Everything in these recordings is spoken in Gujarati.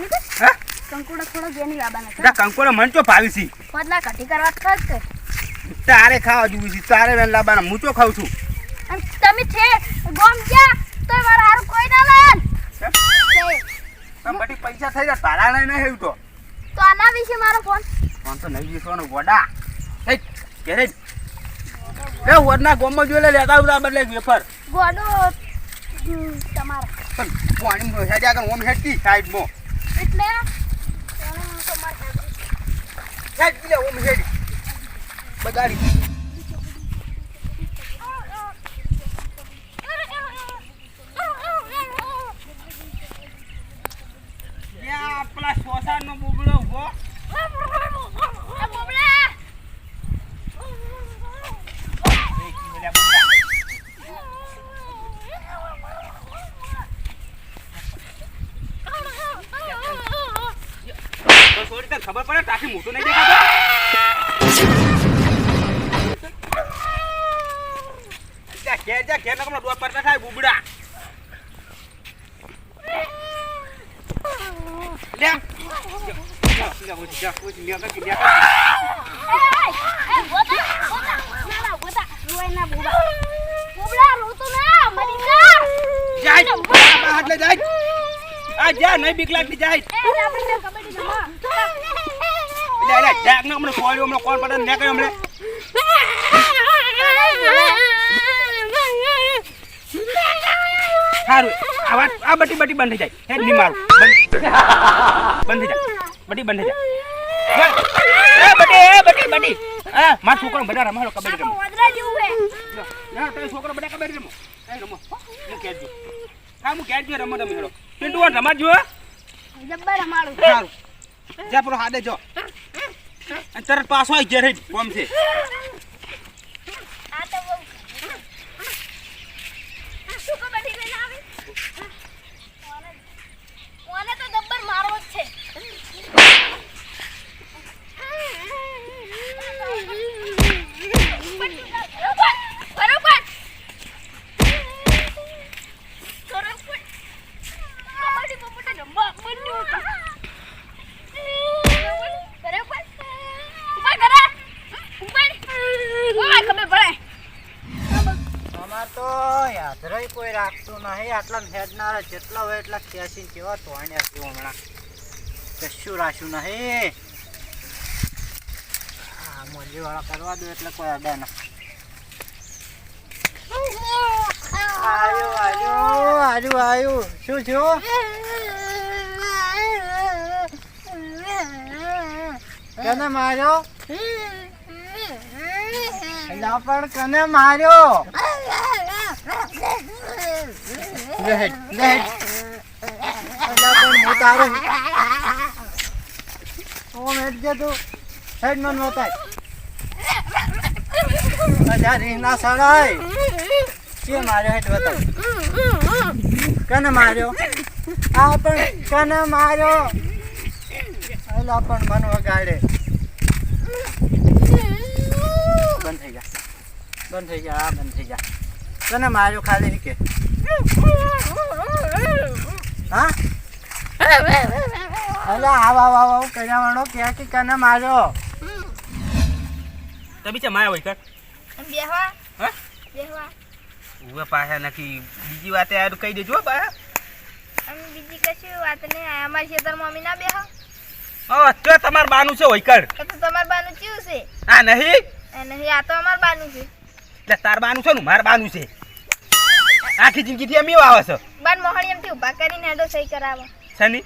લેવાની છે હા કંકોડા થોડા જેની લાવવાના છે તા કંકોડા મન તો ભાવી છે પતલા કઢી કરવા ખાસ છે તારે ખાવા જોવું છે તારે વેન લાવવાના હું તો ખાઉં છું અને તમે છે ગોમ ગયા તો મારા હારું કોઈ ના લાયન તમે બધી પૈસા થઈ ગયા તારા નહીં હેવું તો આના વિશે મારો ફોન તો નહીં વિશ્વાનો ગોડા હે ઘેરે એ વરના ગોમમાં જોઈ લે લેતા આવતા બદલે વેફર ગોડો તમારા પણ પાણી હેડ આગળ ઓમ હેડતી સાઈડમાં એટલે હેડ લે ઓમ હેડ બગાડી પેલા શોષાનો બુબળો ઉભો ખબર પડે તાકી મોટું નહીં દેખાતો ઘેર જા ઘેર નકમનો દોડ પડતા થાય બુબડા લે જા નહીં બીક લાગતી જાય જાગ ને હમણાં ફોડ્યું હમણાં કોણ પડે ને કઈ હમણાં સારું આ બટી બટી બંધ થઈ જાય હેડ નહીં મારું બંધ થઈ જાય બટી બંધ થઈ જાય બટી બટી હા મારા છોકરો બધા રમાડો કબડ્ડી રમો ના તારો છોકરો બધા કબડ્ડી રમો રમો હું કહેજો હા હું કહેજો રમો તમે હેડો પિન્ટુ રમાડજો જબ્બર રમાડું સારું જા પેલો હાદે જો અને તરત પાછો આવી ઘેર કોમ છે આ તો શું કબડ્ડી લઈને આવી ઓને તો જબ્બર મારવો જ છે કોઈ રાખતું નહીં આટલા હેડનારા જેટલા હોય એટલા ખેંચીને કેવા તોડ્યા છે હમણાં કશું રાખ્યું નહીં હા મોજીવાળા કરવા દો એટલે કોઈ અડે ના આવ્યું શું થયું કને માર્યો પણ કને માર્યો કને માર્યો આ પણ કને માર્યો એલા પણ મન વગાડે બંધ થઈ જા બંધ થઈ જા બંધ થઈ જા કને માર્યો ખાલી કે હા અલા આવ કર્યા વાળો કે કને માર્યો તમે છે માયા હોય કર બેહવા હા બેહવા ઉવે પાછા નકી બીજી વાતે આ કહી દેજો પાછા અમે બીજી કશું વાત નહીં અમાર ખેતર મમ્મી ના બેહો તો તમાર બાનું છે હોય કર તો તમાર બાનું ચીવ છે આ નહીં નહીં આ તો અમાર બાનું છે એટલે તાર બાનું છે ને માર બાનું છે આખી જિંદગીથી અમી વાવે છે બાન મોહણી એમથી ઉભા કરીને હેડો સહી કરાવો સની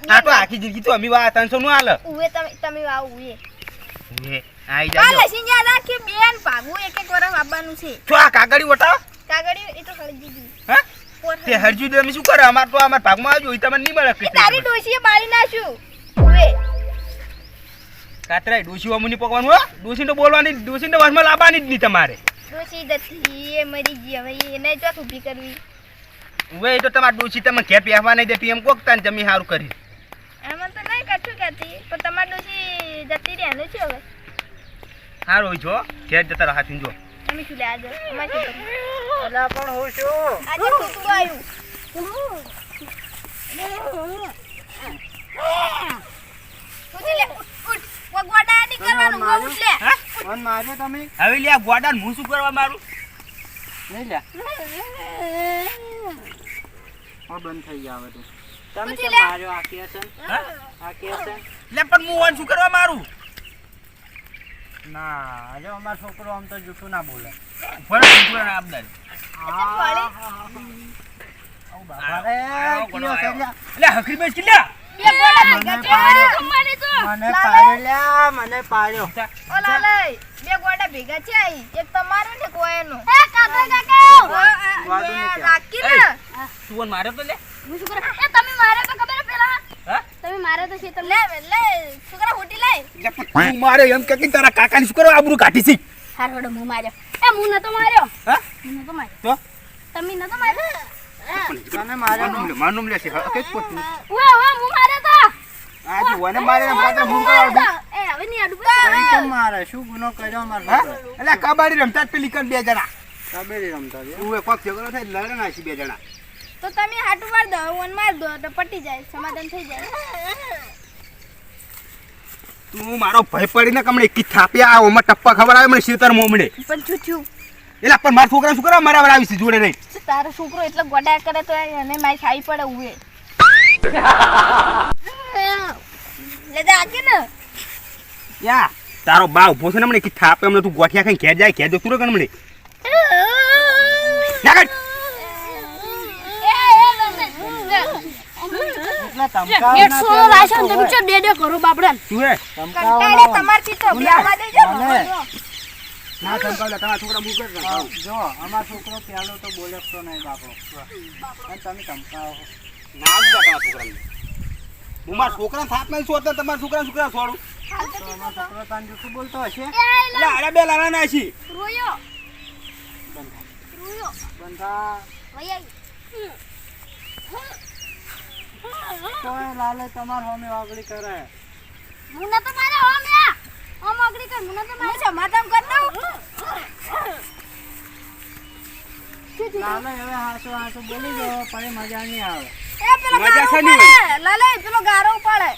આ તો આખી જિંદગી તો અમી વાવે 300 નું હાલ ઉવે તમે વાવ ઉવે એ આઈ કાલ જાજો લસીન યાદ રાખી બેન ભાગું એક વર્ષ આપવાનું છે છો આ કાગડી વટાવ કાગડી એ તો હળી દીધું હા તે હરજી દે અમે શું કરે અમાર તો અમાર ભાગમાં આવજો ઈ તમને નહીં મળે કે તારી ડોશીએ બાળી નાખ્યું ઉવે કાતરાઈ ડોશી અમુની પકવાનું હો ડોશી તો બોલવાની ડોશી તો વસમાં લાવવાની જ નહીં તમારે ડોશી જતી એ મરી ગઈ હવે એને ચોક ઊભી કરવી ઉવે તો તમાર ડોશી તમે ઘેર પહેવા નહીં દેતી એમ કોક તાન જમી સારું કરી એમાં તો નહીં કશું કહેતી પણ તમારી ડોશી જતી રહે એનું છે હવે સારું હોય છો ઘેર જતા રહો હાથીન જો તમે શું લે આજે અમારે શું કરવું અલા પણ હું શું આજે કૂતરું આવ્યું માર્યો ઉઠ લે. હા? કોણ માર્યો તમે હવે લે આ ગોડાને હું શું કરવા મારું નહીં લ્યા હવે બંધ થઈ ગયા હવે તો તમે પછી કેમ લે. માર્યો આ કે છે હા? આ કે છે લે પણ હું ઓન શું કરવા મારું ના જો અમારો છોકરો આમ તો જૂઠું ના બોલે ફરક છોકરાને આપદાર વાળી. આવું બાબા રે કીયો છે લ્યા. લે હકરી બેસ કે લે બે ગોળા મને ભેગા પાડ્યો. છે. અમારે તો. મને પાડ્યો લ્યા મને પાડ્યો ઓ લાલય, બે ગોળા ભેગા છે અહીં. એક તમારું ને કોઈ એનું. વાદું નહીં કહેવાય. રાખી ને. તું ઓન માર્યો તો લે હું શું કરું? એ તમે માર્યો તો ખબર હે પેલા? હા તમે માર્યો તો છે તો લે છોકરા હોટી લે. લે પણ તું મારે એમ કે તારા કાકાને શું કરવા આબરૂ કાઢી છે હારોડો હું માર્યો. એ હું નતો માર્યો. હા હું નતો માર્યો. તો તમે નતો માર્યો. તને માર્યો માનું લે છે કે પોતું હું માર્યો તો. આ જો વને મારે ને માત્ર હું કરાવડું એ હવે ની આડું કઈ કેમ મારે શું ગુનો કર્યો અમારો હા છોકરો? એટલે કબાડી રમતા જ પેલી કર બે જણા કબડ્ડી રમતા છે તું કોક ઝઘડો થાય લડે ના છે બે જણા તો તમે હાટું માર દો વન માર દો તો પટી જાય સમાધાન થઈ જાય. તું મારો ભય પડીને કમણે કી થાપ્યા ઓમાં ટપ્પા ખબર આવે મને શેતર મોમડે પણ છું એટલે પણ મારા છોકરા શું કરવા મારા આવી છે જોડે રહી તારો છોકરો એટલો ગોડા કરે તો એને મારી ખાઈ પડે ઉએ લેજા આકે ને યા તારો બા ઉભો છે ને મને કી થાપે હમણે તું ગોઠિયા ખાઈ ઘેર જાય ઘેર જો તું કમણે નાગડ એટલા ધમકાવો ના સો કરો. રાશન તમે ચો ડેડે કરો બાપડા તું હે ધમકાવો કંટાળે ના. તમારથી તો બ્યાવા દેજો મને. ના ધમકાવલા તમારા છોકરા મુક જ હા, જો અમારો છોકરો પહેલો તો બોલે તો નહીં બાપો અને તમે ધમકાવો ના જ તમારા છોકરાને હું મારા છોકરા થાપ મેં છું એટલે તમારા છોકરા છોડું તો અમારો છોકરો તાન જૂઠું બોલતો હશે એટલે આડા બે લાલા ના છે રોયો રોયો બંધા વૈયા કોઈ લાલે તમાર હોમે વાગડી કરે હું ન તો મારે હો મે ઓ મગડી કર હું ન તો મારે સમાધાન કર દઉં લાલે હવે હાસો બોલી ગયો પણ એ મજા નહીં આવે એ પેલો મજા ગારો શાની ઉપાડે લાલે પેલો ગારો ઉપાડે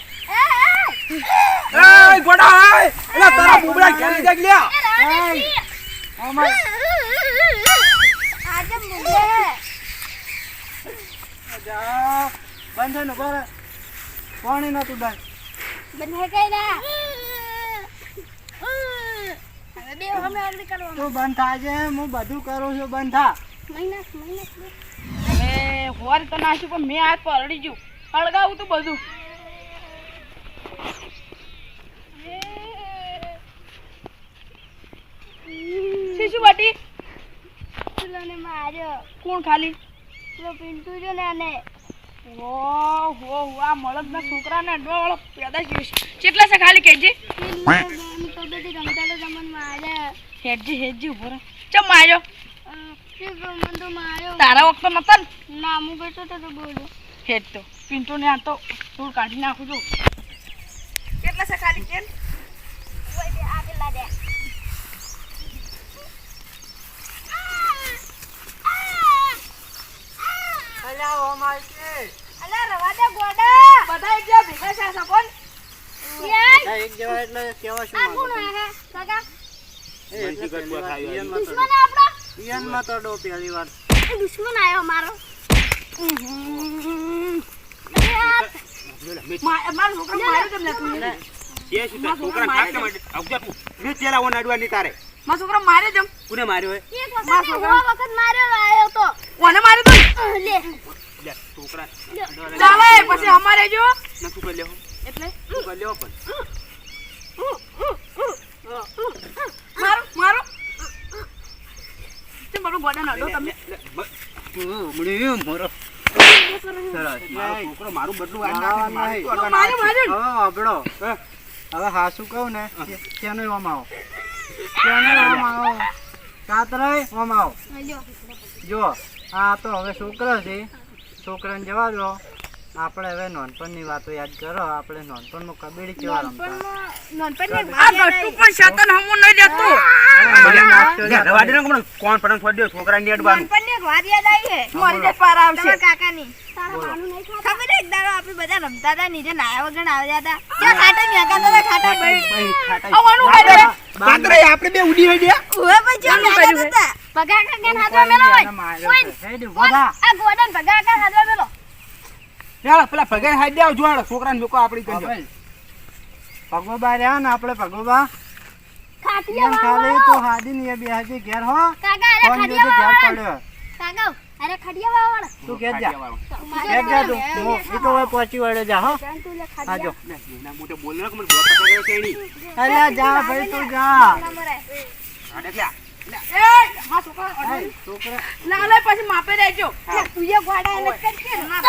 એય ગોડા આય એટલે તારા બુબડા ઘેર જાગ લ્યા અમાર આજે મુંગે જા બંધ ને પર પાણી નતું દઈ બને કઈ ના હવે બે અમે આગળ કરવાનું તું બંધ થાજે હું બધું કરું છું બંધ થા મહિના એ હોર તો નાખ્યું પણ મેં હાથ પરડી ગયું હળગાવું તું બધું શીશુ બાટી પેલોને માર્યો કોણ ખાલી પેલો પિન્ટુ જો ને આને ઓ હો આ મળદના છોકરાને અડવા વાળો પેદા થયો છે કેટલા છે ખાલી કેજી તો બધી રમતા તો તમને માર્યા હેજી ઉભો રહે ચમ માર્યો મને તો માર્યો તારા વખત નતા ને ના હું બેઠો તો બોલ્યો હેડ તો પિન્ટુ ને આ તો થોડું કાઢી નાખું છું કેટલા છે ખાલી કેન આગળ દે અલ્યા ઓ માઈકે અલા રવા દે ગોડા બધા એક જ્યાં ભેગા છે આ કોણ બધા એક જેવા એટલે કેવા શું આ કોણ માંગો હે કાકા એ એટલે પહેલી વાર ઈયનમાં તો- દુશ્મન આપડા ઈયનમાં તો ડો પહેલી વાર એ દુશ્મન આયો મારો મારા છોકરા માર્યો કેમ લે તું એ શું તારા છોકરાને થાપ કેમ અડે? આવજા તું લે ચેલા ઓન અડવા ની તારે મારા છોકરા માર્યો જેમ કોને માર્યો હે એક વખત ને હો વખત માર્યો આયો તો કોને માર્યો તું લે લે છોકરા ચાલે પછી અમારે જો ના તું કરી લેવો એટલે તું કરી લેવો પણ મારો તે મારો ગોડા નડો તમે મળ્યું મોરો સરસ મારો છોકરો મારું બદલું વાળ નાખે છે, મારું તો અડવા માર્યો નાખે છે. માર્યો હવે અબડો હવે હાસુ કહું ને ત્યાંનો ઓમ આવો ત્યાંનો ઓમ આવો કાતરાય ઓમ આવો લ્યો જો આ તો હવે છોકરો છે છોકરાને જવા દો આપણે હવે નાનપણની વાતો યાદ કરો આપણે નાનપણમાં કબડ્ડી કેવા રમતા નોનપણ આ ગટ્ટુ પણ શતન હમું નહીં દેતો લે, રવા દે ને હમણાં કોણ પણ છોડી દે છોકરાને નહીં અડવાનું નોનપણ ને એક વાત યાદ આવી હે મરી જાય પાર આવશે તમારા કાકાની તારા બાનું નહીં ખાતા ખબર એક દાડો આપણે બધા રમતા હતા નીચે નાયા વગર આવ્યા હતા ત્યાં ખાટા મેકાતા હતા ખાટા ભાઈ આવવાનું કર્યું પાત્રે આપણે બે ઉડી હોય ગયા ઓય ભાઈ જો મેકાતા હતા પગા કાકા હાથમાં મેલો હોય હેડ ઉભા થા. આ ગોડન પગા કાકા હાથમાં મેલો ચાલ પેલા ભગાઈ હાઈ દેવ જોવાડો છોકરાને લોકો આપણી હા કરી ભાઈ. ભગોબા રહ્યા ને આપણે ભગોબા ખાટિયા એમ ખાલી તો હાદી ને એ બે હાજી ઘેર હો કાકા અરે ફોન જોજો ખાટિયા ઘેર વાળા પડ્યો કાકા અરે ખાટિયા વાળા તું ઘેર જા વાળો ઘેર જા તું હું તો હવે પહોંચી વળ્યો જા હો તું લે હા જો ના મોટો બોલ ના મને બોલ પકડ્યો છે એની અરે જા ભાઈ તું જા આ દેખ લે એ હા છોકરા છોકરા ના લે પછી માપે રહેજો તું એ ગોડા એને કરકે ના